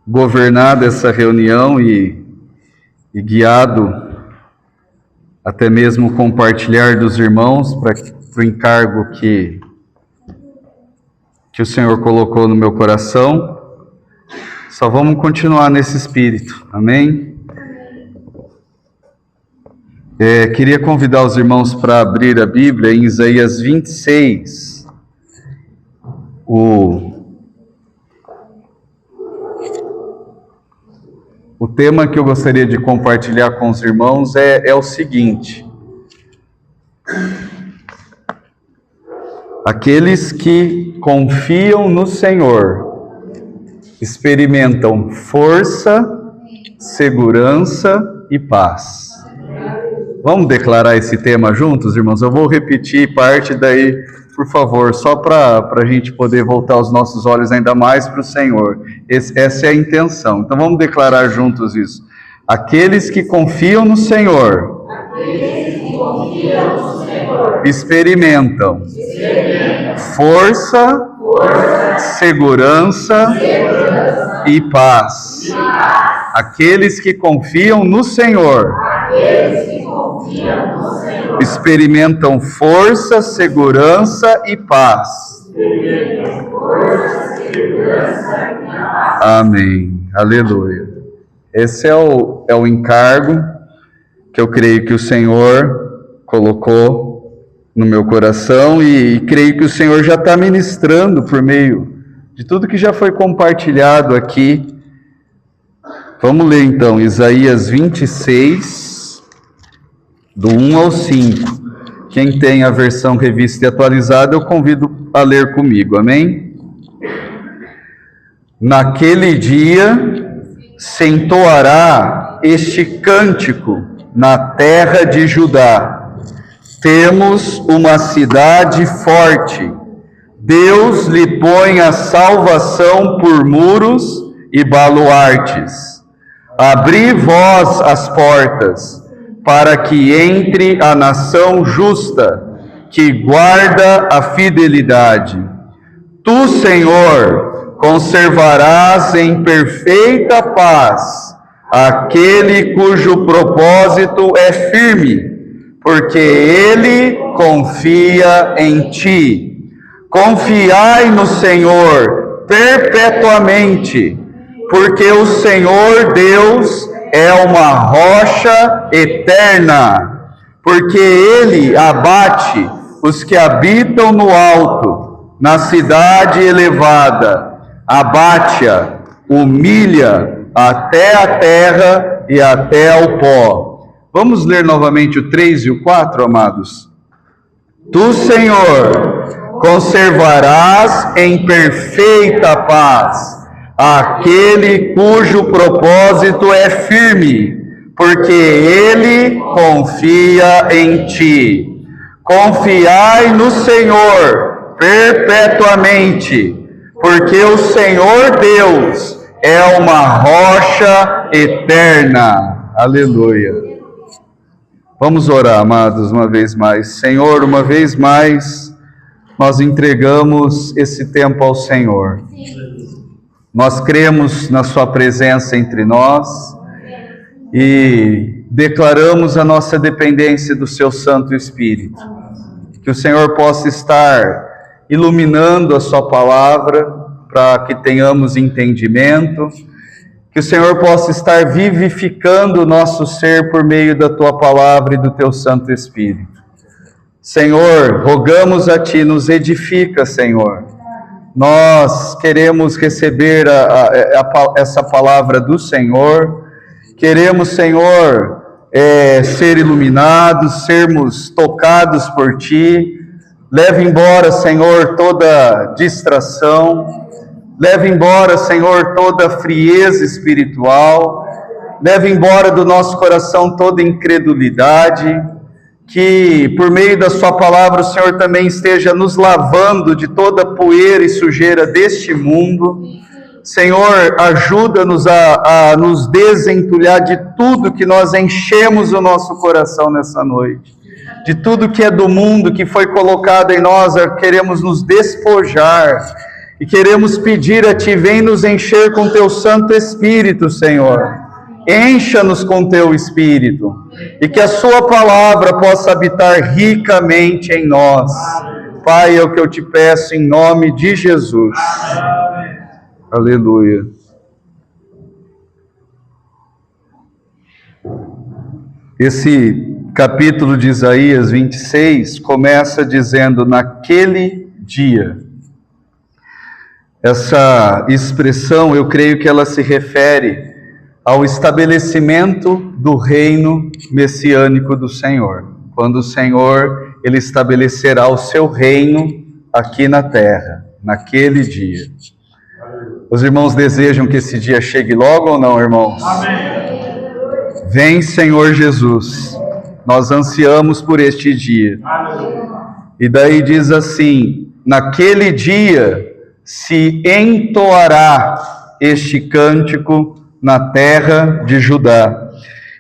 governado essa reunião e guiado até mesmo compartilhar dos irmãos para o encargo que o Senhor colocou no meu coração. Só vamos continuar nesse espírito, amém? Queria convidar os irmãos para abrir a Bíblia em Isaías 26. O tema que eu gostaria de compartilhar com os irmãos é o seguinte: aqueles que confiam no Senhor experimentam força, segurança e paz. Vamos declarar esse tema juntos, irmãos? Eu vou repetir parte daí, por favor, só para a gente poder voltar os nossos olhos ainda mais para o Senhor. Essa é a intenção. Então vamos declarar juntos isso. Aqueles que confiam no Senhor, experimentam força, segurança e paz. Aqueles que confiam no Senhor experimentam força, segurança e paz. Amém. Aleluia. Esse é o encargo que eu creio que o Senhor colocou no meu coração e creio que o Senhor já está ministrando por meio de tudo que já foi compartilhado aqui. Vamos ler então Isaías 26, do 1 ao 5. Quem tem a versão revista e atualizada, eu convido a ler comigo, amém? Naquele dia se entoará este cântico na terra de Judá. Temos uma cidade forte, Deus lhe põe a salvação por muros e baluartes. Abri vós as portas, para que entre a nação justa, que guarda a fidelidade. Tu, Senhor, conservarás em perfeita paz aquele cujo propósito é firme, porque ele confia em ti. Confiai no Senhor perpetuamente, porque o Senhor Deus é uma rocha eterna, porque ele abate os que habitam no alto, na cidade elevada, abate-a, humilha até a terra e até ao pó. Vamos ler novamente o 3 e o 4, amados? Tu, Senhor, conservarás em perfeita paz aquele cujo propósito é firme, porque ele confia em ti. Confiai no Senhor perpetuamente, porque o Senhor Deus é uma rocha eterna. Aleluia. Vamos orar, amados, uma vez mais. Senhor, uma vez mais, nós entregamos esse tempo ao Senhor. Nós cremos na sua presença entre nós e declaramos a nossa dependência do seu Santo Espírito. Que o Senhor possa estar iluminando a sua palavra para que tenhamos entendimento. Que o Senhor possa estar vivificando o nosso ser por meio da tua palavra e do teu Santo Espírito. Senhor, rogamos a ti, nos edifica, Senhor. Nós queremos receber essa palavra do Senhor, queremos, Senhor, ser iluminados, sermos tocados por Ti. Leve embora, Senhor, toda distração, leve embora, Senhor, toda frieza espiritual, leve embora do nosso coração toda incredulidade. Que por meio da sua palavra o Senhor também esteja nos lavando de toda poeira e sujeira deste mundo. Senhor, ajuda-nos a nos desentulhar de tudo que nós enchemos o nosso coração nessa noite. De tudo que é do mundo, que foi colocado em nós, queremos nos despojar E queremos pedir a Ti, vem nos encher com Teu Santo Espírito, Senhor. Encha-nos com Teu Espírito. E que a Sua palavra possa habitar ricamente em nós. Pai, é o que eu te peço em nome de Jesus. Aleluia. Esse capítulo de Isaías 26 começa dizendo, naquele dia. Essa expressão, eu creio que ela se refere ao estabelecimento do reino messiânico do Senhor. Quando o Senhor, Ele estabelecerá o seu reino aqui na terra, naquele dia. Os irmãos desejam que esse dia chegue logo ou não, irmãos? Amém. Vem, Senhor Jesus. Nós ansiamos por este dia. Amém. E daí diz assim, naquele dia se entoará este cântico na terra de Judá.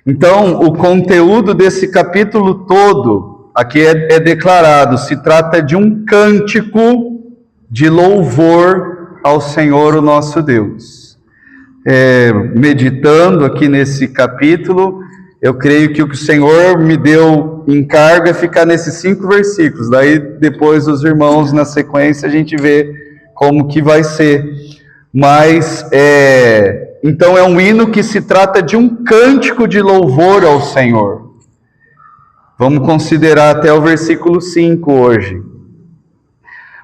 Então, o conteúdo desse capítulo todo, aqui é declarado, se trata de um cântico de louvor ao Senhor, o nosso Deus. Meditando aqui nesse capítulo, eu creio que o que o Senhor me deu encargo é ficar nesses 5 versículos, daí depois os irmãos, na sequência, a gente vê como que vai ser. Mas, então é um hino que se trata de um cântico de louvor ao Senhor. Vamos considerar até o versículo 5 hoje.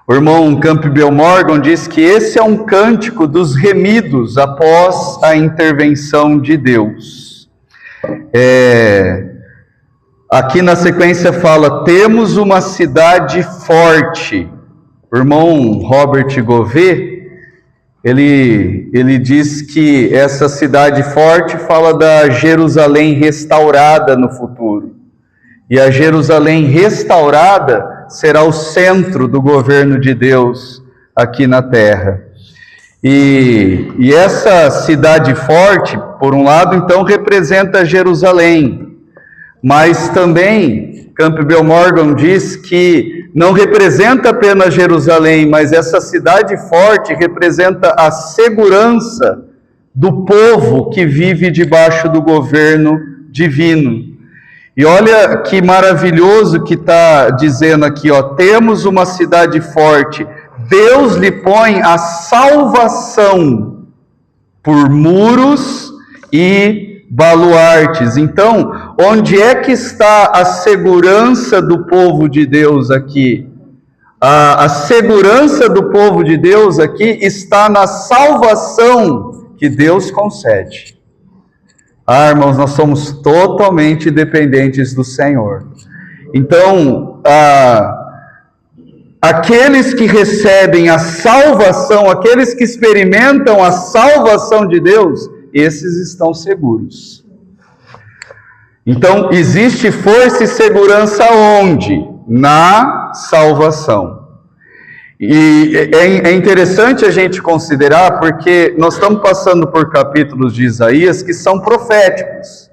O irmão Campbell Morgan diz que esse é um cântico dos remidos após a intervenção de Deus. Aqui na sequência fala, temos uma cidade forte. O irmão Robert Gouvet, ele diz que essa cidade forte fala da Jerusalém restaurada no futuro. E a Jerusalém restaurada será o centro do governo de Deus aqui na terra. E essa cidade forte, por um lado, então, representa Jerusalém. Mas também, Campbell Morgan diz que não representa apenas Jerusalém, mas essa cidade forte representa a segurança do povo que vive debaixo do governo divino. E olha que maravilhoso que está dizendo aqui, ó, temos uma cidade forte, Deus lhe põe a salvação por muros e baluartes. Então, onde é que está a segurança do povo de Deus aqui? A segurança do povo de Deus aqui está na salvação que Deus concede. Irmãos, nós somos totalmente dependentes do Senhor. Então, aqueles que recebem a salvação, aqueles que experimentam a salvação de Deus, esses estão seguros. Então, existe força e segurança onde? Na salvação. E é interessante a gente considerar, porque nós estamos passando por capítulos de Isaías que são proféticos,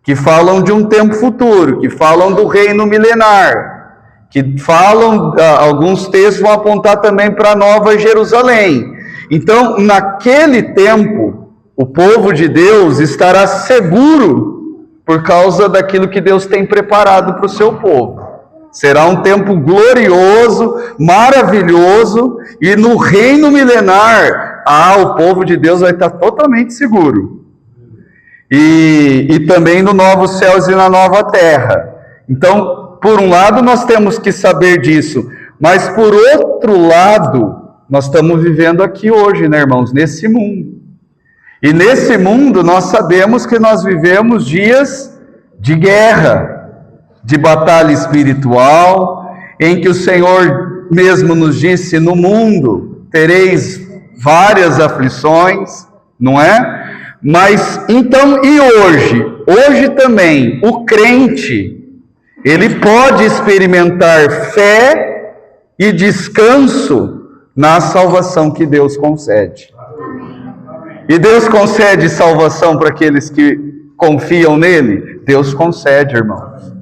que falam de um tempo futuro, que falam do reino milenar, que falam, alguns textos vão apontar também para a Nova Jerusalém. Então, naquele tempo, o povo de Deus estará seguro por causa daquilo que Deus tem preparado para o seu povo. Será um tempo glorioso, maravilhoso, e no reino milenar, o povo de Deus vai estar totalmente seguro. E também no novo céus e na nova terra. Então, por um lado, nós temos que saber disso, mas por outro lado, nós estamos vivendo aqui hoje, né, irmãos, nesse mundo. E nesse mundo, nós sabemos que nós vivemos dias de guerra, de batalha espiritual, em que o Senhor mesmo nos disse, no mundo tereis várias aflições, não é? Mas, então, e hoje? Hoje também, o crente, ele pode experimentar fé e descanso na salvação que Deus concede. E Deus concede salvação para aqueles que confiam nele? Deus concede, irmãos.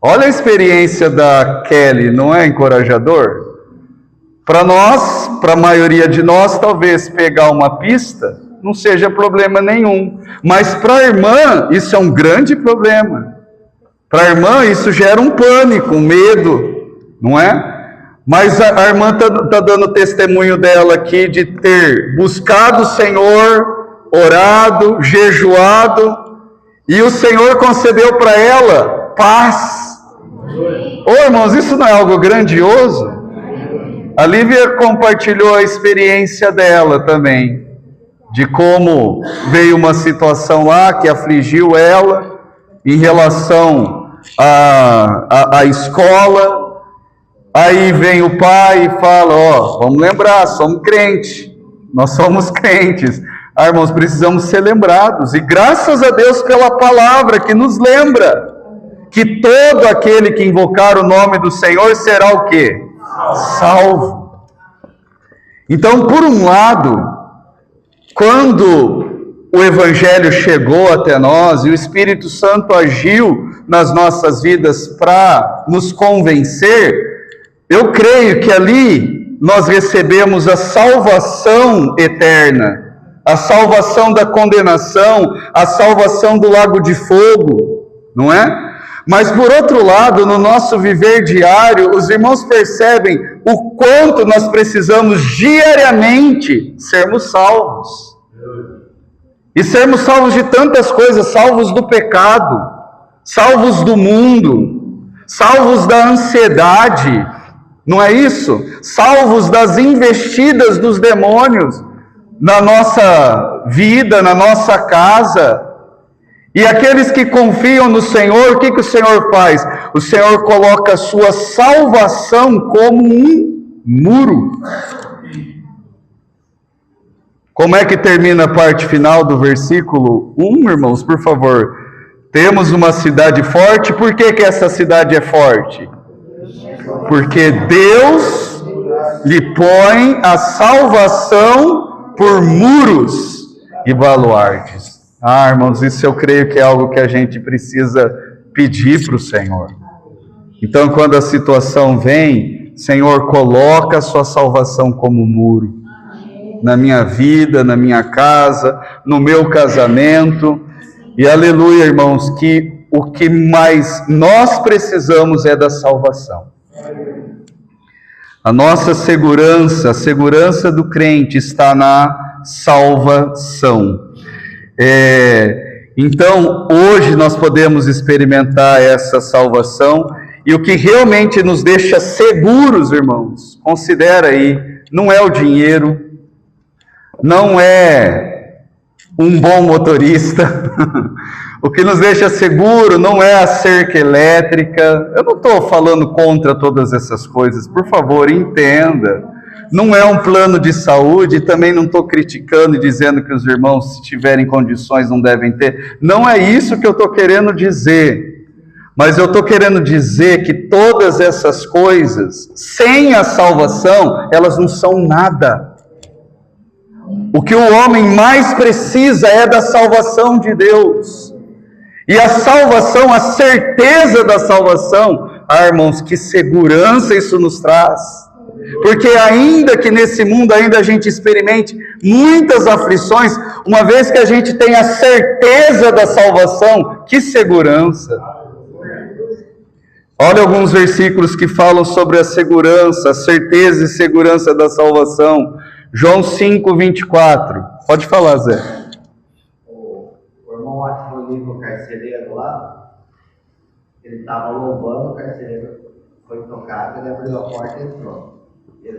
Olha a experiência da Kelly, não é encorajador? Para nós, para a maioria de nós, talvez pegar uma pista não seja problema nenhum. Mas para a irmã, isso é um grande problema. Para a irmã, isso gera um pânico, um medo, não é? Mas a irmã está dando testemunho dela aqui de ter buscado o Senhor, orado, jejuado, e o Senhor concedeu para ela paz. Ô irmãos, isso não é algo grandioso? A Lívia compartilhou a experiência dela também, de como veio uma situação lá que afligiu ela em relação à escola. Aí vem o pai e fala, vamos lembrar, somos crentes, nós somos crentes. Irmãos, precisamos ser lembrados, e graças a Deus pela palavra que nos lembra que todo aquele que invocar o nome do Senhor será o quê? Salvo. Então, por um lado, quando o Evangelho chegou até nós e o Espírito Santo agiu nas nossas vidas para nos convencer, eu creio que ali nós recebemos a salvação eterna, a salvação da condenação, a salvação do lago de fogo, não é? Mas por outro lado, no nosso viver diário, os irmãos percebem o quanto nós precisamos diariamente sermos salvos. E sermos salvos de tantas coisas, salvos do pecado, salvos do mundo, salvos da ansiedade, não é isso? Salvos das investidas dos demônios na nossa vida, na nossa casa. E aqueles que confiam no Senhor, o que o Senhor faz? O Senhor coloca a sua salvação como um muro. Como é que termina a parte final do versículo 1, irmãos? Por favor. Temos uma cidade forte. Por que essa cidade é forte? Porque Deus lhe põe a salvação por muros e baluartes. Irmãos, isso eu creio que é algo que a gente precisa pedir para o Senhor. Então, quando a situação vem, Senhor, coloca a sua salvação como muro. Na minha vida, na minha casa, no meu casamento. E aleluia, irmãos, que o que mais nós precisamos é da salvação. A nossa segurança, a segurança do crente está na salvação. Então, hoje nós podemos experimentar essa salvação, e o que realmente nos deixa seguros, irmãos, considera aí, não é o dinheiro, não é um bom motorista, o que nos deixa seguro não é a cerca elétrica. Eu não estou falando contra todas essas coisas, por favor, entenda. Não é um plano de saúde, também não estou criticando e dizendo que os irmãos, se tiverem condições, não devem ter. Não é isso que eu estou querendo dizer. Mas eu estou querendo dizer que todas essas coisas, sem a salvação, elas não são nada. O que o homem mais precisa é da salvação de Deus. E a salvação, a certeza da salvação, irmãos, que segurança isso nos traz. Porque ainda que nesse mundo ainda a gente experimente muitas aflições, uma vez que a gente tem a certeza da salvação, que segurança. Olha alguns versículos que falam sobre a segurança, a certeza e segurança da salvação. João 5, 24. Pode falar, Zé. O irmão lá que foi livro, o carcereiro lá, ele estava louvando, o carcereiro foi tocado, ele abriu a porta e entrou. Ele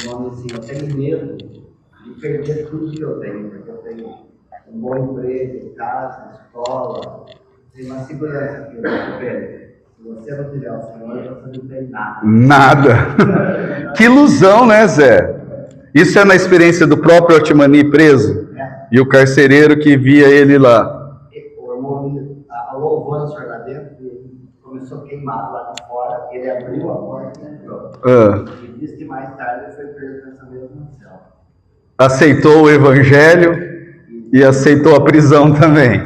falou o nome assim, eu tenho medo de perder tudo que eu tenho, porque eu tenho um bom emprego, casa, escola, tem uma segurança que eu tenho. Se você não tiver o Senhor, você não tem nada. Nada. Que ilusão, né, Zé? Isso é na experiência do próprio Otimani preso? E o carcereiro que via ele lá. O irmão louvou o Senhor lá dentro, e começou a queimar lá de fora, ele abriu a porta e entrou. E disse que mais tarde ele foi preso nessa mesma cela. Aceitou o Evangelho e aceitou a prisão também.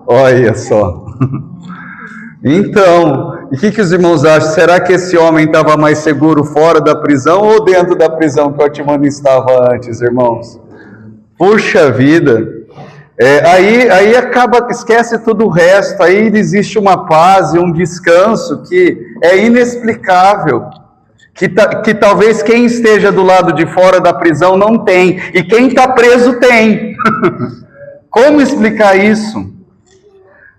Olha só. Então, E o que os irmãos acham? Será que esse homem estava mais seguro fora da prisão ou dentro da prisão que o Otimani estava antes, irmãos? Puxa vida! Aí acaba, esquece tudo o resto, aí existe uma paz e um descanso que é inexplicável, que talvez quem esteja do lado de fora da prisão não tem, e quem está preso tem. Como explicar isso?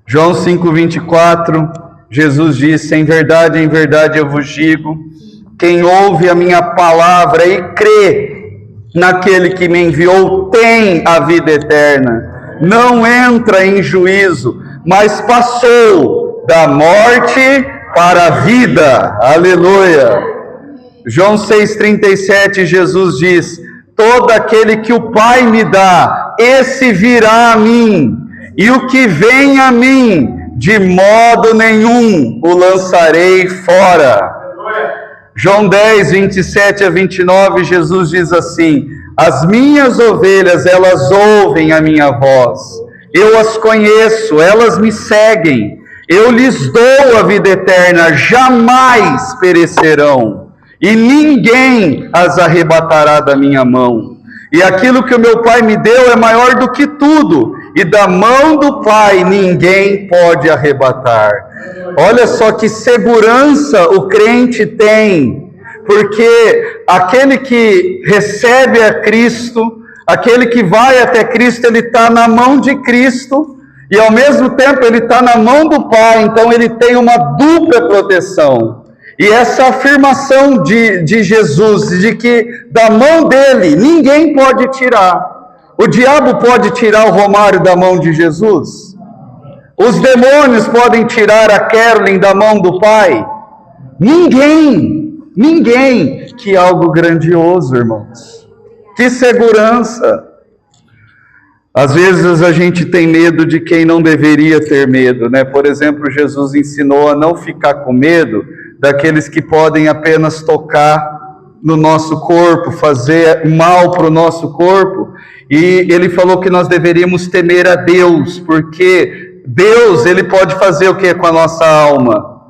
João 5,24, Jesus disse: em verdade eu vos digo, quem ouve a minha palavra e crê naquele que me enviou tem a vida eterna, não entra em juízo, mas passou da morte para a vida. Aleluia! João 6,37, Jesus diz: todo aquele que o Pai me dá, esse virá a mim, e o que vem a mim, de modo nenhum o lançarei fora. João 10, 27 a 29, Jesus diz assim: as minhas ovelhas, elas ouvem a minha voz, eu as conheço, elas me seguem, eu lhes dou a vida eterna, jamais perecerão, e ninguém as arrebatará da minha mão. E aquilo que o meu Pai me deu é maior do que tudo, e da mão do Pai ninguém pode arrebatar. Olha só que segurança o crente tem, porque aquele que recebe a Cristo, aquele que vai até Cristo, ele está na mão de Cristo, e ao mesmo tempo ele está na mão do Pai, então ele tem uma dupla proteção. E essa afirmação de Jesus, de que da mão dele ninguém pode tirar. O diabo pode tirar o Romário da mão de Jesus? Os demônios podem tirar a Kerlin da mão do Pai? Ninguém. Que algo grandioso, irmãos. Que segurança. Às vezes a gente tem medo de quem não deveria ter medo, né? Por exemplo, Jesus ensinou a não ficar com medo daqueles que podem apenas tocar no nosso corpo, fazer mal para o nosso corpo. E ele falou que nós deveríamos temer a Deus, porque Deus, ele pode fazer o que com a nossa alma?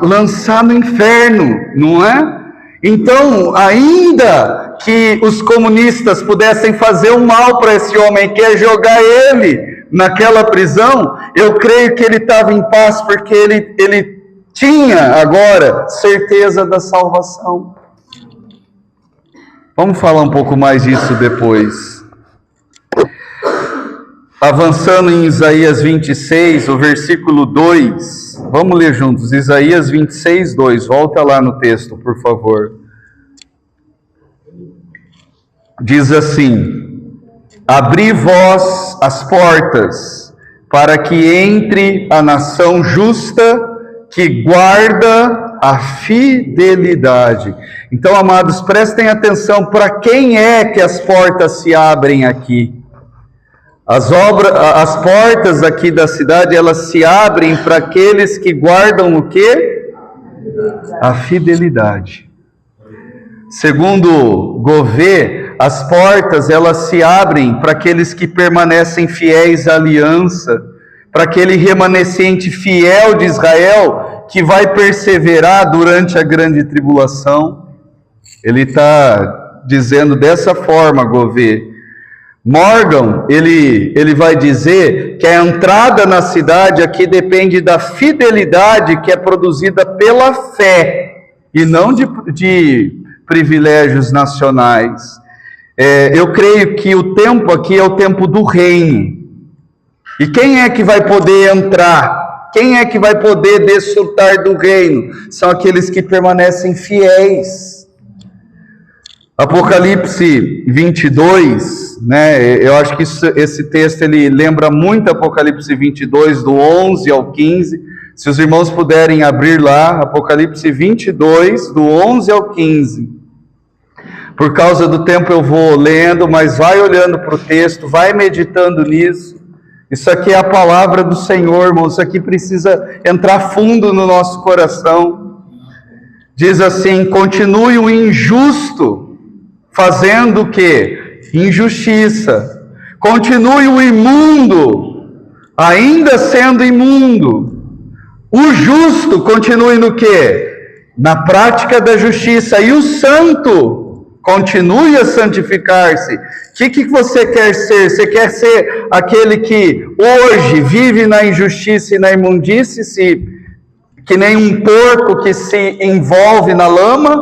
Lançar no inferno, não é? Então, ainda que os comunistas pudessem fazer um mal para esse homem, que é jogar ele naquela prisão, eu creio que ele estava em paz, porque ele tinha agora certeza da salvação. Vamos falar um pouco mais disso depois. Avançando em Isaías 26, o versículo 2, vamos ler juntos, Isaías 26, 2, volta lá no texto, por favor. Diz assim: abri vós as portas, para que entre a nação justa, que guarda a fidelidade. Então, amados, prestem atenção, para quem é que as portas se abrem aqui? As portas aqui da cidade, elas se abrem para aqueles que guardam o quê? A fidelidade. Segundo Gouveia, as portas, elas se abrem para aqueles que permanecem fiéis à aliança, para aquele remanescente fiel de Israel, que vai perseverar durante a grande tribulação. Ele está dizendo dessa forma, Gouveia. Morgan, ele vai dizer que a entrada na cidade aqui depende da fidelidade que é produzida pela fé, e não de privilégios nacionais. Eu creio que o tempo aqui é o tempo do reino. E quem é que vai poder entrar? Quem é que vai poder desfrutar do reino? São aqueles que permanecem fiéis. Apocalipse 22, né? Eu acho que esse texto ele lembra muito Apocalipse 22, do 11 ao 15. Se os irmãos puderem abrir lá, Apocalipse 22, do 11 ao 15. Por causa do tempo eu vou lendo, mas vai olhando para o texto, vai meditando nisso. Isso aqui é a palavra do Senhor, irmão. Isso aqui precisa entrar fundo no nosso coração. Diz assim: continue o injusto fazendo o quê? Injustiça. Continue o imundo, ainda sendo imundo. O justo continue no quê? Na prática da justiça. E o santo continue a santificar-se. O que você quer ser? Você quer ser aquele que hoje vive na injustiça e na imundície, que nem um porco que se envolve na lama?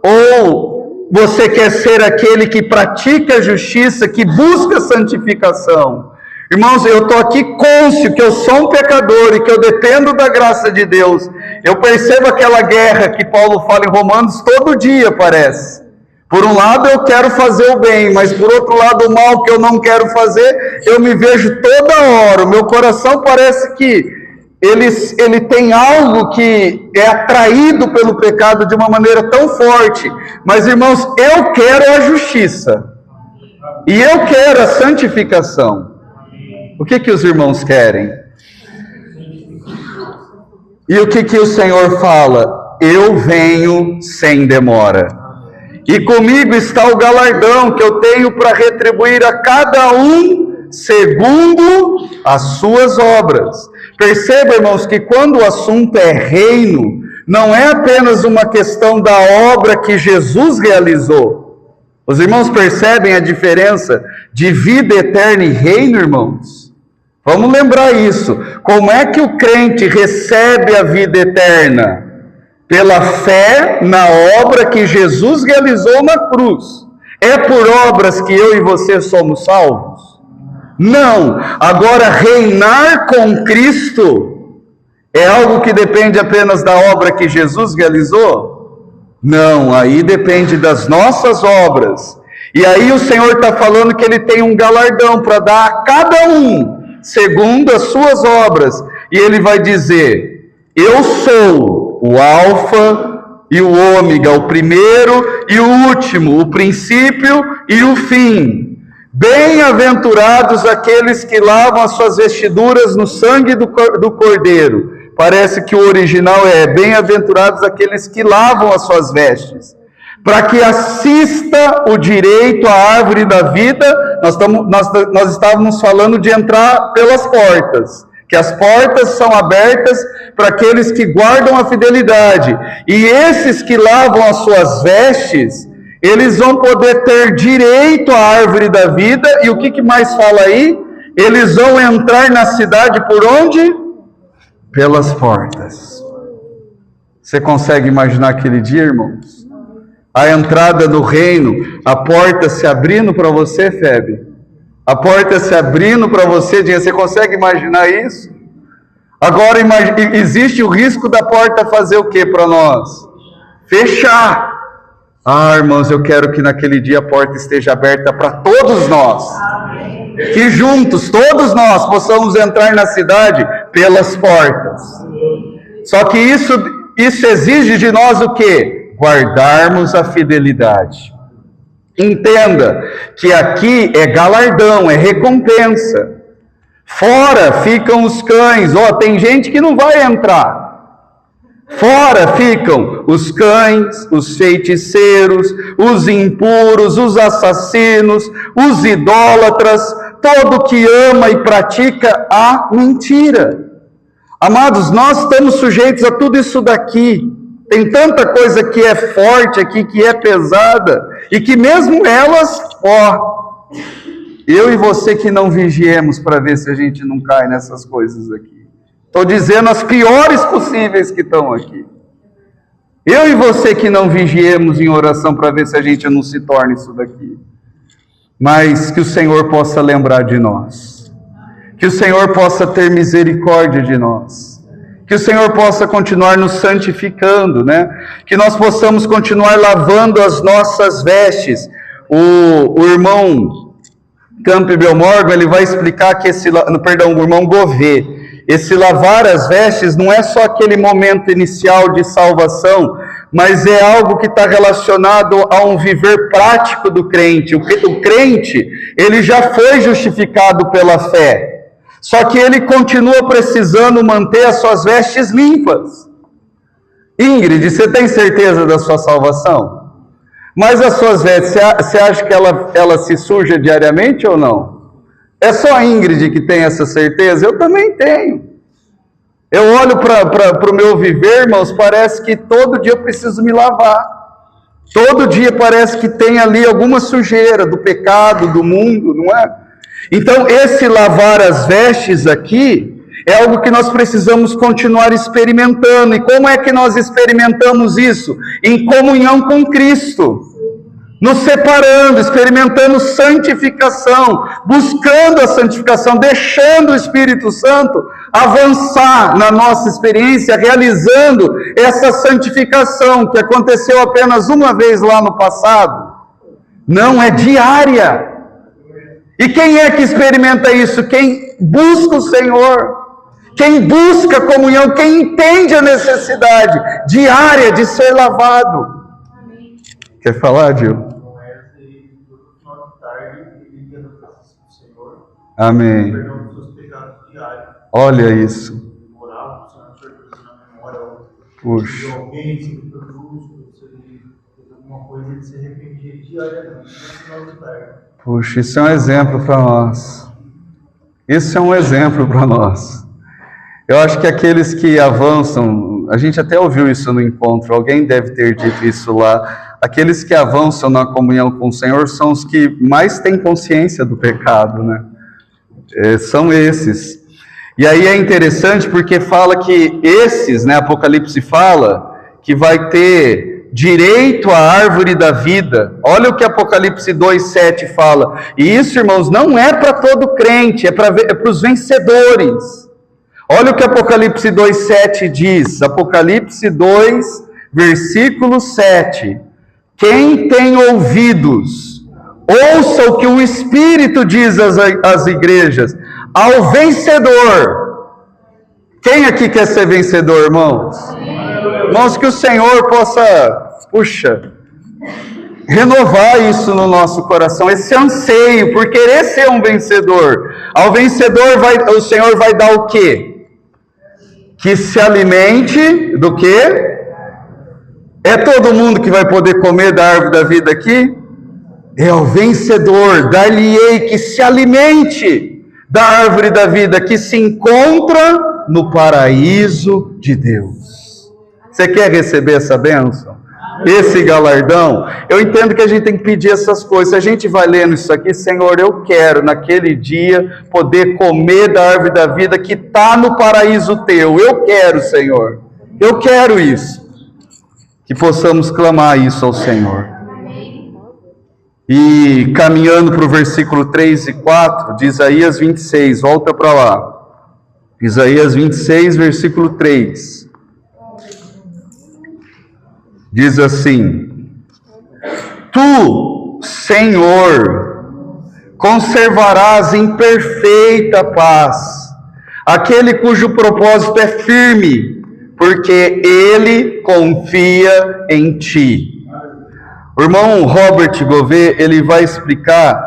Ou você quer ser aquele que pratica a justiça, que busca a santificação? Irmãos, eu estou aqui cônscio que eu sou um pecador e que eu dependo da graça de Deus. Eu percebo aquela guerra que Paulo fala em Romanos todo dia, parece. Por um lado eu quero fazer o bem, mas por outro lado o mal que eu não quero fazer, eu me vejo toda hora. O meu coração parece que ele tem algo que é atraído pelo pecado de uma maneira tão forte. Mas, irmãos, eu quero a justiça. E eu quero a santificação. O que os irmãos querem? E o que o Senhor fala? Eu venho sem demora. E comigo está o galardão que eu tenho para retribuir a cada um segundo as suas obras. Perceba, irmãos, que quando o assunto é reino, não é apenas uma questão da obra que Jesus realizou. Os irmãos percebem a diferença de vida eterna e reino, irmãos? Vamos lembrar isso. Como é que o crente recebe a vida eterna? Pela fé na obra que Jesus realizou na cruz. É por obras que eu e você somos salvos? Não. Agora, reinar com Cristo é algo que depende apenas da obra que Jesus realizou? Não, aí depende das nossas obras. E aí o Senhor está falando que Ele tem um galardão para dar a cada um, segundo as suas obras. E Ele vai dizer: eu sou o Alfa e o Ômega, o primeiro e o último, o princípio e o fim. Bem-aventurados aqueles que lavam as suas vestiduras no sangue do Cordeiro. Parece que o original é: bem-aventurados aqueles que lavam as suas vestes, para que assista o direito à árvore da vida. Nós estávamos falando de entrar pelas portas, que as portas são abertas para aqueles que guardam a fidelidade. E esses que lavam as suas vestes, eles vão poder ter direito à árvore da vida. E o que mais fala aí? Eles vão entrar na cidade por onde? Pelas portas. Você consegue imaginar aquele dia, irmãos? A entrada do reino, a porta se abrindo para você, Febe? A porta se abrindo para você, você consegue imaginar isso? Agora, existe o risco da porta fazer o que para nós? Fechar. Ah, irmãos, eu quero que naquele dia a porta esteja aberta para todos nós. Amém. Que juntos, todos nós, possamos entrar na cidade pelas portas. Só que isso exige de nós o quê? Guardarmos a fidelidade. Entenda que aqui é galardão, é recompensa. Fora ficam os cães. Tem gente que não vai entrar. Fora ficam os cães, os feiticeiros, os impuros, os assassinos, os idólatras, todo que ama e pratica a mentira. Amados, nós estamos sujeitos a tudo isso daqui. Tem tanta coisa que é forte aqui, que é pesada, e que mesmo elas, eu e você que não vigiemos para ver se a gente não cai nessas coisas aqui. Estou dizendo as piores possíveis que estão aqui. Eu e você que não vigiemos em oração para ver se a gente não se torna isso daqui. Mas que o Senhor possa lembrar de nós. Que o Senhor possa ter misericórdia de nós. Que o Senhor possa continuar nos santificando, né? Que nós possamos continuar lavando as nossas vestes. O irmão Campbell Morgan, ele vai explicar que o irmão Gouveia, esse lavar as vestes não é só aquele momento inicial de salvação, mas é algo que está relacionado a um viver prático do crente. O crente, ele já foi justificado pela fé, só que ele continua precisando manter as suas vestes limpas. Ingrid, você tem certeza da sua salvação? Mas as suas vestes, você acha que ela se suja diariamente ou não? É só a Ingrid que tem essa certeza? Eu também tenho. Eu olho para o meu viver, irmãos, parece que todo dia eu preciso me lavar. Todo dia parece que tem ali alguma sujeira do pecado, do mundo, não é? Então, esse lavar as vestes aqui é algo que nós precisamos continuar experimentando. E como é que nós experimentamos isso? Em comunhão com Cristo. Nos separando, experimentando santificação, buscando a santificação, deixando o Espírito Santo avançar na nossa experiência, realizando essa santificação que aconteceu apenas uma vez lá no passado. Não, é diária. E quem é que experimenta isso? Quem busca o Senhor, quem busca comunhão, quem entende a necessidade diária de ser lavado. Quer falar, Gil? Amém. Olha isso. Puxa. Puxa, isso é um exemplo para nós. Isso é um exemplo para nós. Eu acho que aqueles que avançam, a gente até ouviu isso no encontro, alguém deve ter dito isso lá, aqueles que avançam na comunhão com o Senhor são os que mais têm consciência do pecado, né? São esses. E aí é interessante porque fala que esses, né, Apocalipse fala, que vai ter direito à árvore da vida. Olha o que Apocalipse 2:7 fala. E isso, irmãos, não é para todo crente, é para os vencedores. Olha o que Apocalipse 2:7 diz. Apocalipse 2, versículo 7. Quem tem ouvidos, ouça o que o Espírito diz às igrejas. Ao vencedor. Quem aqui quer ser vencedor, irmãos? Irmãos, que o Senhor possa, renovar isso no nosso coração, esse anseio por querer ser um vencedor. Ao vencedor o Senhor vai dar o quê? Que se alimente do quê? É todo mundo que vai poder comer da árvore da vida aqui? É o vencedor, dar-lhe-ei que se alimente da árvore da vida, que se encontra no paraíso de Deus. Você quer receber essa bênção? Esse galardão? Eu entendo que a gente tem que pedir essas coisas. Se a gente vai lendo isso aqui, Senhor, eu quero naquele dia poder comer da árvore da vida que está no paraíso teu. Eu quero, Senhor. Eu quero isso. Que possamos clamar isso ao Senhor. E caminhando para o versículo 3 e 4 de Isaías 26, volta para lá. Isaías 26, versículo 3. Diz assim: Tu, Senhor, conservarás em perfeita paz aquele cujo propósito é firme, porque ele confia em ti. O irmão Robert Gouveia, ele vai explicar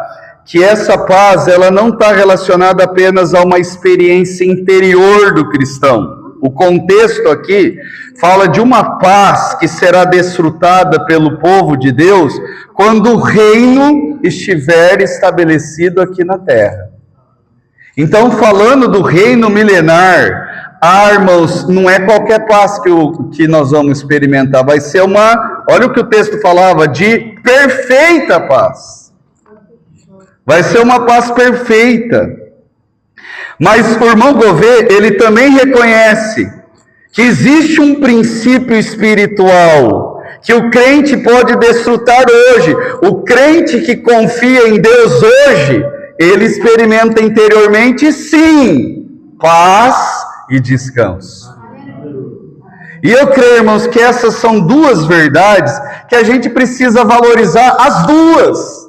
que essa paz, ela não está relacionada apenas a uma experiência interior do cristão. O contexto aqui fala de uma paz que será desfrutada pelo povo de Deus quando o reino estiver estabelecido aqui na terra. Então, falando do reino milenar, irmãos, não é qualquer paz que nós vamos experimentar, vai ser olha o que o texto falava, de perfeita paz. Vai ser uma paz perfeita. Mas o irmão Gouveia, ele também reconhece que existe um princípio espiritual que o crente pode desfrutar hoje. O crente que confia em Deus hoje, ele experimenta interiormente, sim, paz e descanso. E eu creio, irmãos, que essas são duas verdades que a gente precisa valorizar as duas.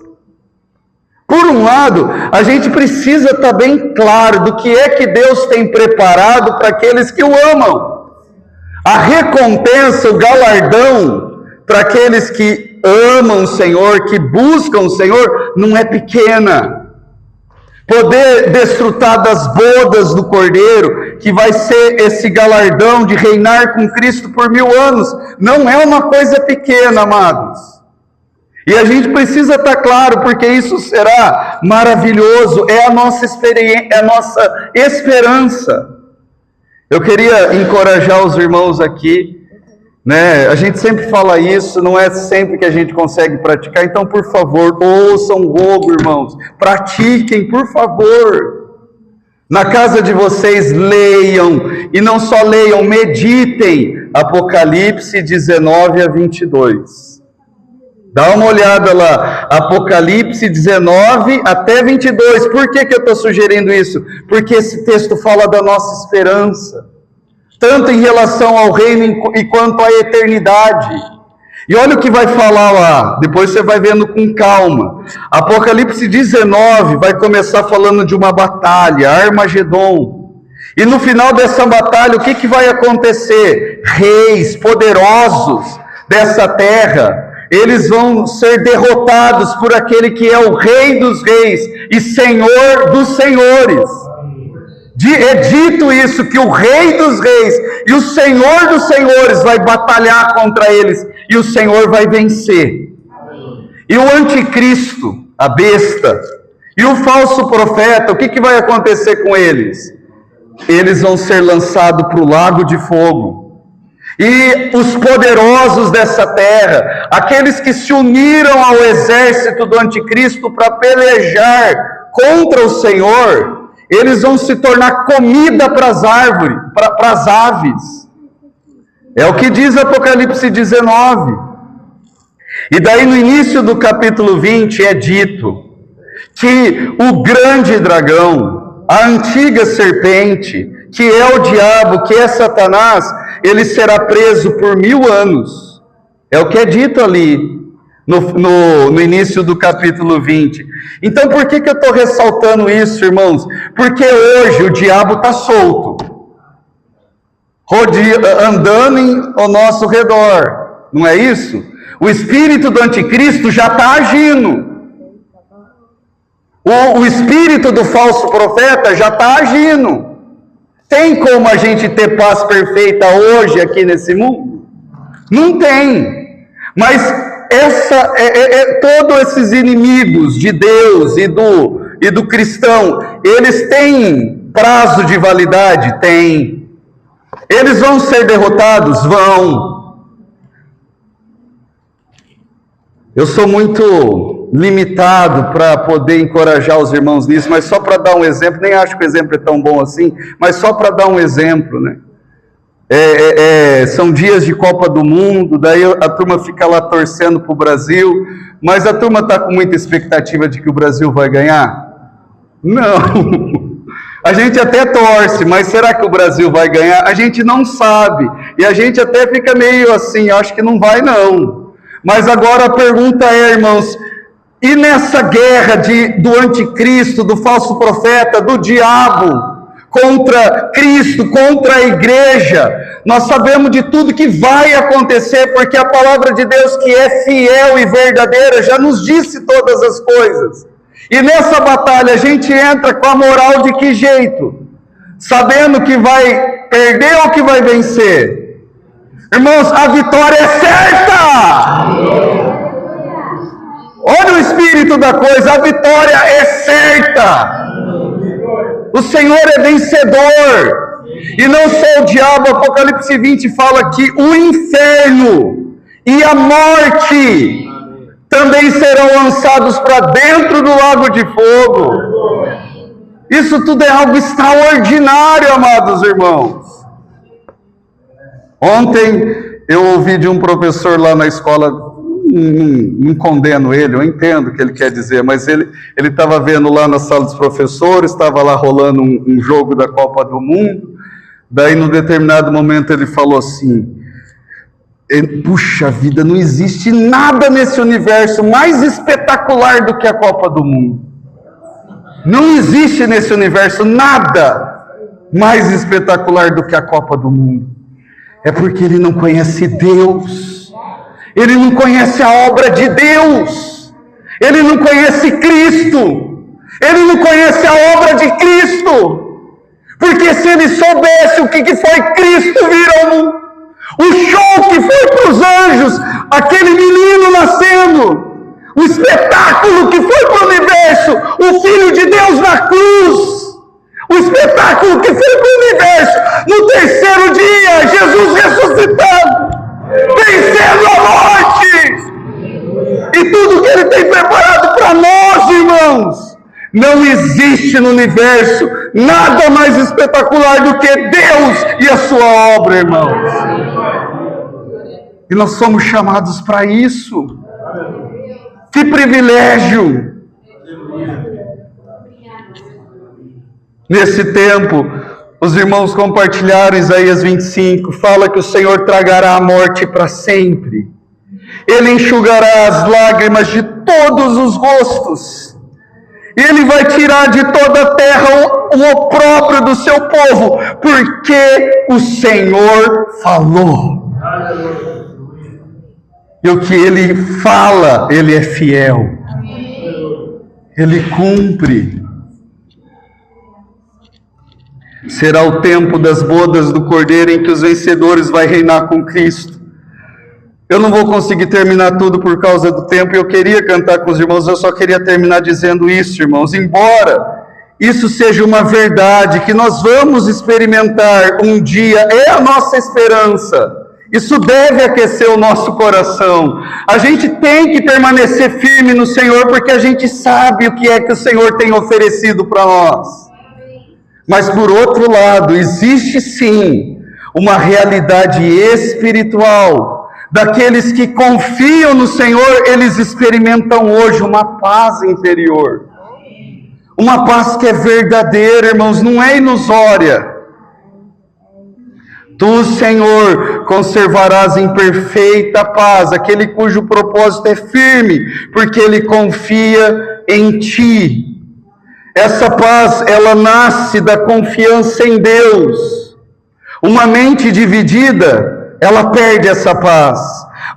Por um lado, a gente precisa estar bem claro do que é que Deus tem preparado para aqueles que o amam. A recompensa, o galardão para aqueles que amam o Senhor, que buscam o Senhor, não é pequena. Poder desfrutar das bodas do Cordeiro, que vai ser esse galardão de reinar com Cristo por 1000 anos, não é uma coisa pequena, amados. E a gente precisa estar claro, porque isso será maravilhoso, é a nossa experiência, é a nossa esperança. Eu queria encorajar os irmãos aqui, né? A gente sempre fala isso, não é sempre que a gente consegue praticar, então, por favor, ouçam o rogo, irmãos, pratiquem, por favor. Na casa de vocês, leiam, e não só leiam, meditem Apocalipse 19 a 22. Dá uma olhada lá, Apocalipse 19 até 22. Por que eu estou sugerindo isso? Porque esse texto fala da nossa esperança, tanto em relação ao reino e quanto à eternidade. E olha o que vai falar lá, depois você vai vendo com calma. Apocalipse 19 vai começar falando de uma batalha, Armagedon. E no final dessa batalha, o que vai acontecer? Reis poderosos dessa terra, eles vão ser derrotados por aquele que é o Rei dos Reis e Senhor dos Senhores. É dito isso, que o Rei dos Reis e o Senhor dos Senhores vai batalhar contra eles, e o Senhor vai vencer. E o anticristo, a besta, e o falso profeta, o que vai acontecer com eles? Eles vão ser lançados para o lago de fogo. E os poderosos dessa terra, aqueles que se uniram ao exército do anticristo para pelejar contra o Senhor, eles vão se tornar comida para as árvores, para as aves. É o que diz Apocalipse 19. E daí no início do capítulo 20 é dito que o grande dragão, a antiga serpente, que é o diabo, que é Satanás, ele será preso por 1000 anos. É o que é dito ali no início do capítulo 20. Então por que eu estou ressaltando isso, irmãos? Porque hoje o diabo está solto, andando ao nosso redor, não é isso? O espírito do anticristo já está agindo. O espírito do falso profeta já está agindo. Tem como a gente ter paz perfeita hoje aqui nesse mundo? Não tem. Mas todos esses inimigos de Deus e do cristão, eles têm prazo de validade? Tem. Eles vão ser derrotados? Vão. Eu sou muito limitado para poder encorajar os irmãos nisso, mas só para dar um exemplo, nem acho que o exemplo é tão bom assim, mas só para dar um exemplo, né? São dias de Copa do Mundo, daí a turma fica lá torcendo para o Brasil, mas a turma está com muita expectativa de que o Brasil vai ganhar? Não. A gente até torce, mas será que o Brasil vai ganhar? A gente não sabe, e a gente até fica meio assim, acho que não vai não. Mas agora a pergunta é, irmãos, e nessa guerra do anticristo, do falso profeta, do diabo, contra Cristo, contra a igreja, nós sabemos de tudo que vai acontecer, porque a palavra de Deus, que é fiel e verdadeira, já nos disse todas as coisas. E nessa batalha a gente entra com a moral de que jeito? Sabendo que vai perder ou que vai vencer? Irmãos, a vitória é certa! Olha o espírito da coisa, a vitória é certa! O Senhor é vencedor! E não só o diabo, Apocalipse 20 fala que o inferno e a morte também serão lançados para dentro do lago de fogo. Isso tudo é algo extraordinário, amados irmãos. Ontem eu ouvi de um professor lá na escola, não condeno ele, eu entendo o que ele quer dizer, mas ele estava vendo lá na sala dos professores, estava lá rolando um jogo da Copa do Mundo, daí num determinado momento ele falou assim, puxa vida, não existe nada nesse universo mais espetacular do que a Copa do Mundo. Não existe nesse universo nada mais espetacular do que a Copa do Mundo. É porque ele não conhece Deus. Ele não conhece a obra de Deus. Ele não conhece Cristo. Ele não conhece a obra de Cristo. Porque se ele soubesse o que foi Cristo vir ao mundo, o show que foi para os anjos, aquele menino nascendo, o espetáculo que foi para o universo, o Filho de Deus na cruz, o espetáculo que foi para o universo, no terceiro dia, Jesus ressuscitando, vencendo a morte, e tudo que Ele tem preparado para nós, irmãos. Não existe no universo nada mais espetacular do que Deus e a sua obra, irmãos. E nós somos chamados para isso. Que privilégio! Nesse tempo, os irmãos compartilharam Isaías 25, fala que o Senhor tragará a morte para sempre. Ele enxugará as lágrimas de todos os rostos. Ele vai tirar de toda a terra o opróbrio do seu povo, porque o Senhor falou. E o que Ele fala, Ele é fiel. Ele cumpre. Será o tempo das bodas do Cordeiro em que os vencedores vão reinar com Cristo. Eu não vou conseguir terminar tudo por causa do tempo, eu queria cantar com os irmãos, eu só queria terminar dizendo isso, irmãos. Embora isso seja uma verdade, que nós vamos experimentar um dia, é a nossa esperança. Isso deve aquecer o nosso coração. A gente tem que permanecer firme no Senhor, porque a gente sabe o que é que o Senhor tem oferecido para nós. Mas por outro lado, existe sim uma realidade espiritual. Daqueles que confiam no Senhor, eles experimentam hoje uma paz interior. Uma paz que é verdadeira, irmãos, não é ilusória. Tu, Senhor, conservarás em perfeita paz aquele cujo propósito é firme, porque ele confia em Ti. Essa paz, ela nasce da confiança em Deus. Uma mente dividida, ela perde essa paz.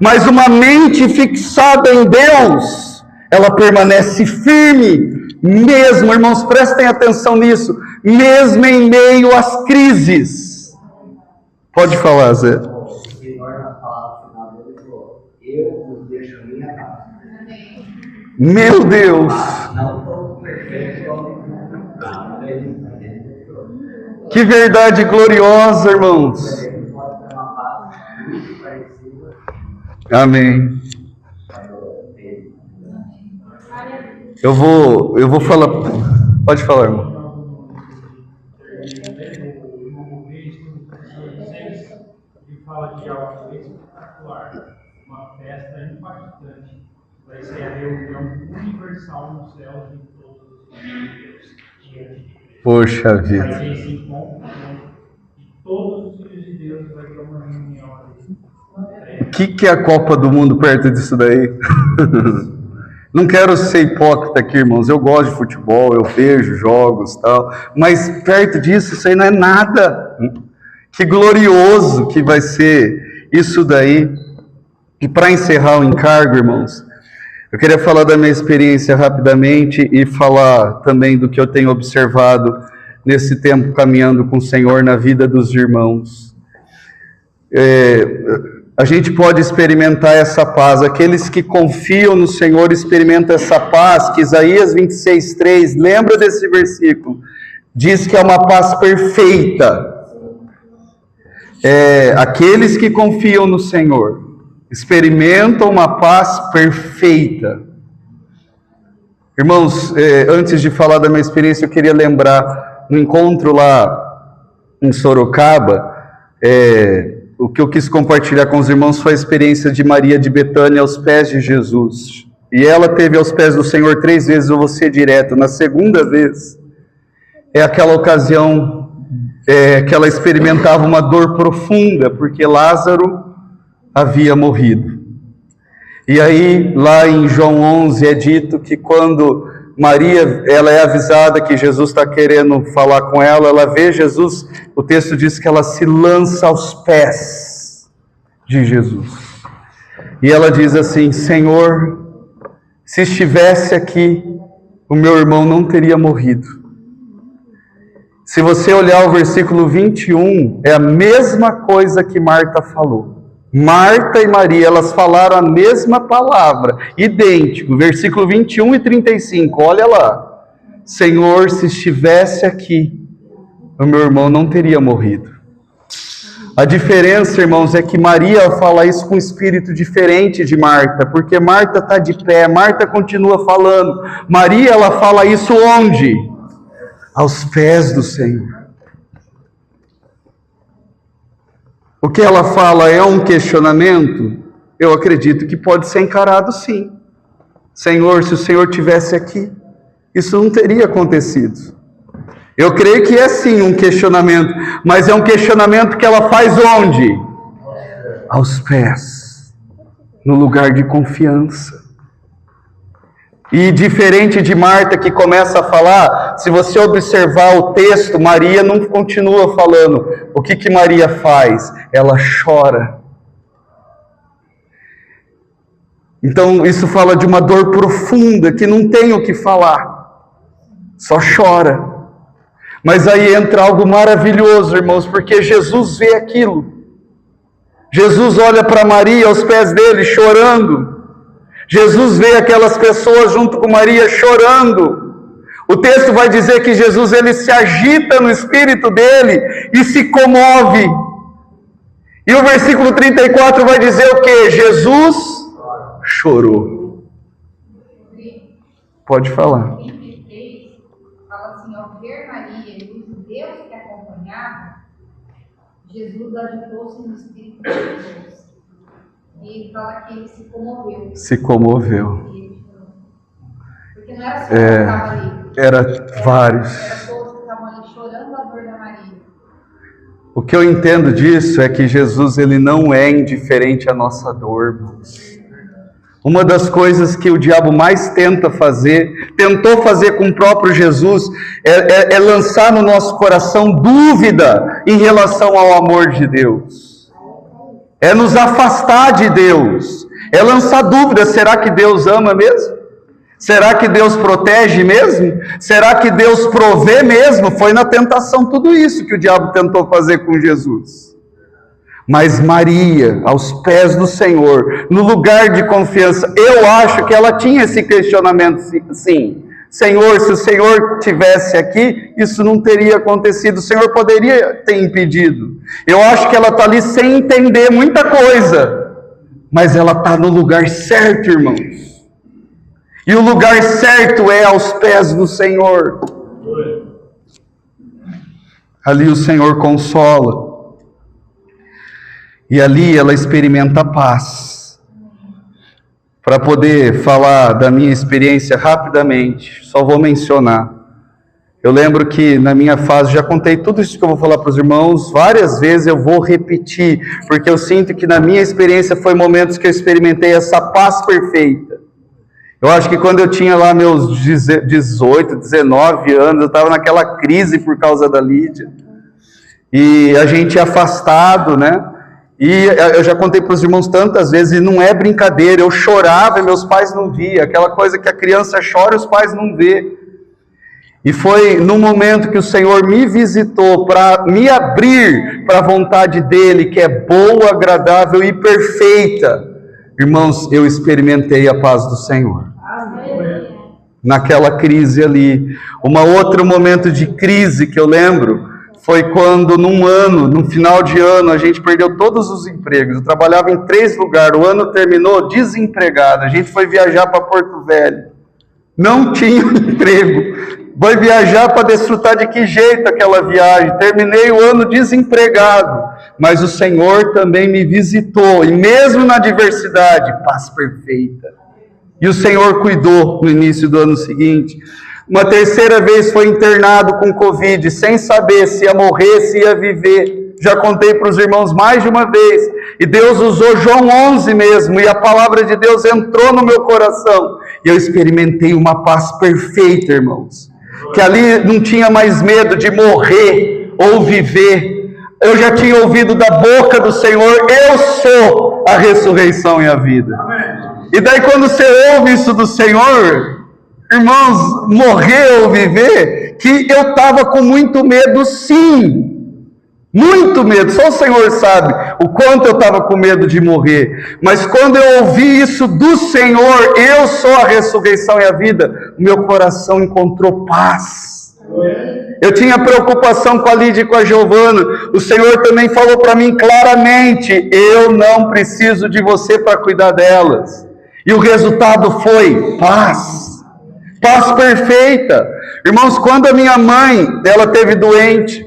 Mas uma mente fixada em Deus, ela permanece firme, mesmo, irmãos, prestem atenção nisso, mesmo em meio às crises. Pode falar, Zé. O Senhor, na palavra final dele, falou: eu vos deixo a minha paz. Meu Deus! Não estou perfeito como que verdade gloriosa, irmãos! Amém. Eu vou falar. Pode falar, irmão. Ele fala de algo espetacular, uma festa impactante. Vai ser a reunião universal no céu de todos os filhos de Deus. Poxa vida. Vai ser esse encontro e todos os filhos de Deus vai ter uma reunião ali. O que é a Copa do Mundo perto disso daí? Não quero ser hipócrita aqui, irmãos. Eu gosto de futebol, eu vejo jogos e tal. Mas perto disso, isso aí não é nada. Que glorioso que vai ser isso daí. E para encerrar o encargo, irmãos, eu queria falar da minha experiência rapidamente e falar também do que eu tenho observado nesse tempo caminhando com o Senhor na vida dos irmãos. A gente pode experimentar essa paz. Aqueles que confiam no Senhor experimentam essa paz, que Isaías 26:3, lembra desse versículo? Diz que é uma paz perfeita. Aqueles que confiam no Senhor experimentam uma paz perfeita. Irmãos, antes de falar da minha experiência, eu queria lembrar, no encontro lá em Sorocaba, o que eu quis compartilhar com os irmãos foi a experiência de Maria de Betânia aos pés de Jesus. E ela teve aos pés do Senhor 3 vezes, eu vou ser direto. Na segunda vez, é aquela ocasião que ela experimentava uma dor profunda, porque Lázaro havia morrido. E aí, lá em João 11, é dito que quando Maria, ela é avisada que Jesus está querendo falar com ela, ela vê Jesus, o texto diz que ela se lança aos pés de Jesus. E ela diz assim: Senhor, se estivesse aqui, o meu irmão não teria morrido. Se você olhar o versículo 21, é a mesma coisa que Marta falou. Marta e Maria, elas falaram a mesma palavra, idêntico, versículo 21 e 35, olha lá. Senhor, se estivesse aqui, o meu irmão não teria morrido. A diferença, irmãos, é que Maria fala isso com um espírito diferente de Marta, porque Marta está de pé, Marta continua falando. Maria, ela fala isso onde? Aos pés do Senhor. O que ela fala é um questionamento? Eu acredito que pode ser encarado sim. Senhor, se o Senhor estivesse aqui, isso não teria acontecido. Eu creio que é sim um questionamento, mas é um questionamento que ela faz onde? Aos pés, no lugar de confiança. E diferente de Marta que começa a falar, se você observar o texto, Maria não continua falando. O que Maria faz? Ela chora. Então isso fala de uma dor profunda que não tem o que falar, só chora. Mas aí entra algo maravilhoso, irmãos, porque Jesus vê aquilo. Jesus olha para Maria aos pés dele, chorando. Jesus vê aquelas pessoas junto com Maria chorando. O texto vai dizer que Jesus ele se agita no espírito dele e se comove. E o versículo 34 vai dizer o quê? Jesus chorou. Pode falar. Jesus agitou-se no Espírito de Deus. E ele fala que ele se comoveu. Se comoveu. Porque não era só que estava ali. Era vários. Era todos que estavam ali chorando a dor da Maria. O que eu entendo disso é que Jesus ele não é indiferente à nossa dor, irmãos. Uma das coisas que o diabo mais tentou fazer com o próprio Jesus, é lançar no nosso coração dúvida em relação ao amor de Deus. É nos afastar de Deus. É lançar dúvida, será que Deus ama mesmo? Será que Deus protege mesmo? Será que Deus provê mesmo? Foi na tentação tudo isso que o diabo tentou fazer com Jesus. Mas Maria, aos pés do Senhor, no lugar de confiança, eu acho que ela tinha esse questionamento, sim. Senhor, se o Senhor estivesse aqui, isso não teria acontecido, o Senhor poderia ter impedido. Eu acho que ela está ali sem entender muita coisa, mas ela está no lugar certo, irmãos. E o lugar certo é aos pés do Senhor. Ali o Senhor consola. E ali ela experimenta paz. Para poder falar da minha experiência rapidamente, só vou mencionar. Eu lembro que na minha fase, já contei tudo isso que eu vou falar para os irmãos, várias vezes eu vou repetir, porque eu sinto que na minha experiência foi momentos que eu experimentei essa paz perfeita. Eu acho que quando eu tinha lá meus 18, 19 anos, eu estava naquela crise por causa da Lídia. E a gente afastado, né? E eu já contei para os irmãos tantas vezes, e não é brincadeira, eu chorava e meus pais não viam, aquela coisa que a criança chora e os pais não vê. E foi no momento que o Senhor me visitou para me abrir para a vontade dEle, que é boa, agradável e perfeita. Irmãos, eu experimentei a paz do Senhor. Amém. Naquela crise ali. Outro momento de crise que eu lembro, foi quando no final de ano, a gente perdeu todos os empregos. Eu trabalhava em 3 lugares, o ano terminou desempregado. A gente foi viajar para Porto Velho. Não tinha emprego. Foi viajar para desfrutar de que jeito aquela viagem. Terminei o ano desempregado. Mas o Senhor também me visitou. E mesmo na adversidade, paz perfeita. E o Senhor cuidou no início do ano seguinte. Uma terceira vez foi internado com Covid, sem saber se ia morrer, se ia viver. Já contei para os irmãos mais de uma vez. E Deus usou João 11 mesmo, e a palavra de Deus entrou no meu coração. E eu experimentei uma paz perfeita, irmãos. Que ali não tinha mais medo de morrer ou viver. Eu já tinha ouvido da boca do Senhor, eu sou a ressurreição e a vida. E daí quando você ouve isso do Senhor, irmãos, morrer ou viver, que eu estava com muito medo, sim. Muito medo. Só o Senhor sabe o quanto eu estava com medo de morrer. Mas quando eu ouvi isso do Senhor, eu sou a ressurreição e a vida, o meu coração encontrou paz. Eu tinha preocupação com a Lídia e com a Giovana. O Senhor também falou para mim claramente: eu não preciso de você para cuidar delas. E o resultado foi paz. Paz perfeita. Irmãos, quando a minha mãe, ela teve doente,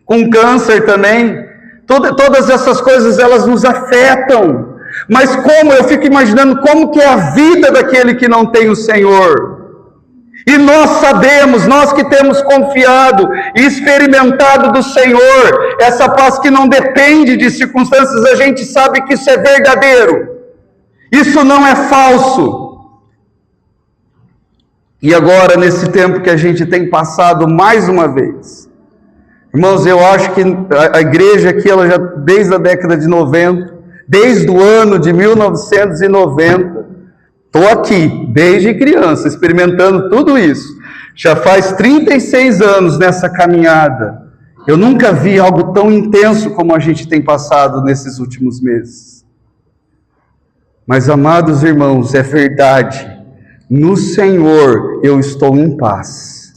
com câncer também, todas essas coisas, elas nos afetam. Mas eu fico imaginando como que é a vida daquele que não tem o Senhor. E nós sabemos, nós que temos confiado e experimentado do Senhor, essa paz que não depende de circunstâncias, a gente sabe que isso é verdadeiro. Isso não é falso. E agora, nesse tempo que a gente tem passado mais uma vez, irmãos, eu acho que a igreja aqui, ela já desde a década de 90, desde o ano de 1990, estou aqui, desde criança, experimentando tudo isso. Já faz 36 anos nessa caminhada. Eu nunca vi algo tão intenso como a gente tem passado nesses últimos meses. Mas, amados irmãos, é verdade. No Senhor eu estou em paz.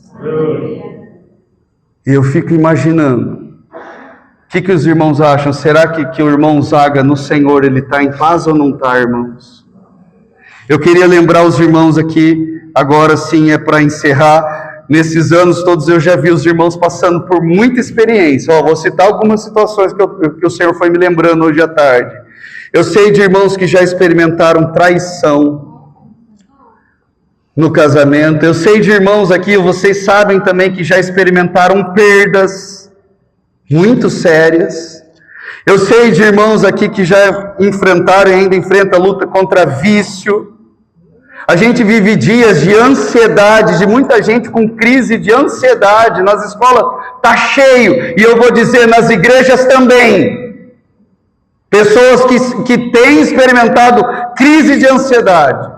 E eu fico imaginando, o que os irmãos acham? Será que o irmão Zaga, no Senhor, ele está em paz ou não está, irmãos? Eu queria lembrar os irmãos aqui, agora sim é para encerrar. Nesses anos todos eu já vi os irmãos passando por muita experiência. Vou citar algumas situações que o Senhor foi me lembrando hoje à tarde. Eu sei de irmãos que já experimentaram traição no casamento. Eu sei de irmãos aqui, vocês sabem também que já experimentaram perdas muito sérias. Eu sei de irmãos aqui que já enfrentaram e ainda enfrentam a luta contra vício. A gente vive dias de ansiedade, de muita gente com crise de ansiedade. Nas escolas está cheio, e eu vou dizer, nas igrejas também. Pessoas que têm experimentado crise de ansiedade.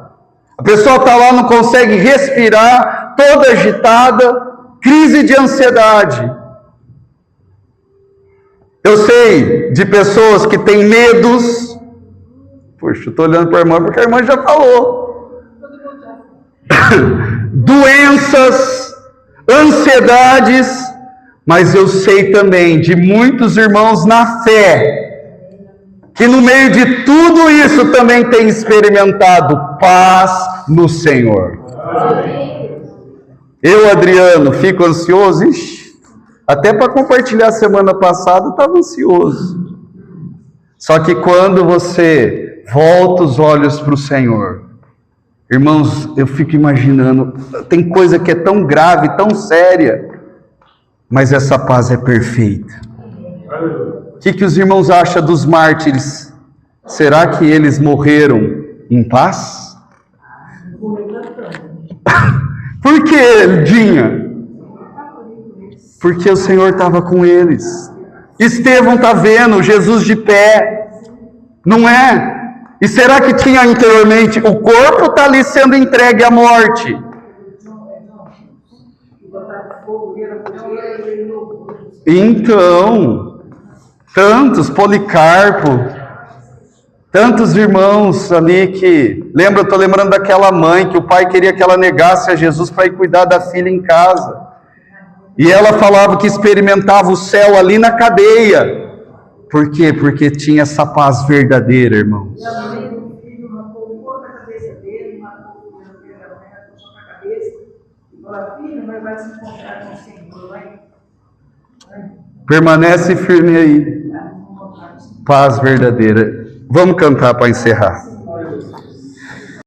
A pessoa está lá, não consegue respirar, toda agitada, crise de ansiedade. Eu sei de pessoas que têm medos. Poxa, eu estou olhando para a irmã porque a irmã já falou. Doenças, ansiedades, mas eu sei também de muitos irmãos na fé, que no meio de tudo isso também tem experimentado paz no Senhor. Eu, Adriano, fico ansioso, até para compartilhar semana passada, estava ansioso. Só que quando você volta os olhos para o Senhor, irmãos, eu fico imaginando, tem coisa que é tão grave, tão séria, mas essa paz é perfeita. O que os irmãos acham dos mártires? Será que eles morreram em paz? Por que, Dinha? Porque o Senhor estava com eles. Estevão está vendo Jesus de pé, não é? E será que tinha anteriormente, o corpo está ali sendo entregue à morte? Então, tantos, Policarpo, tantos irmãos ali que... Estou lembrando daquela mãe que o pai queria que ela negasse a Jesus para ir cuidar da filha em casa. E ela falava que experimentava o céu ali na cadeia. Por quê? Porque tinha essa paz verdadeira, irmãos. Permanece firme aí. Paz verdadeira. Vamos cantar para encerrar.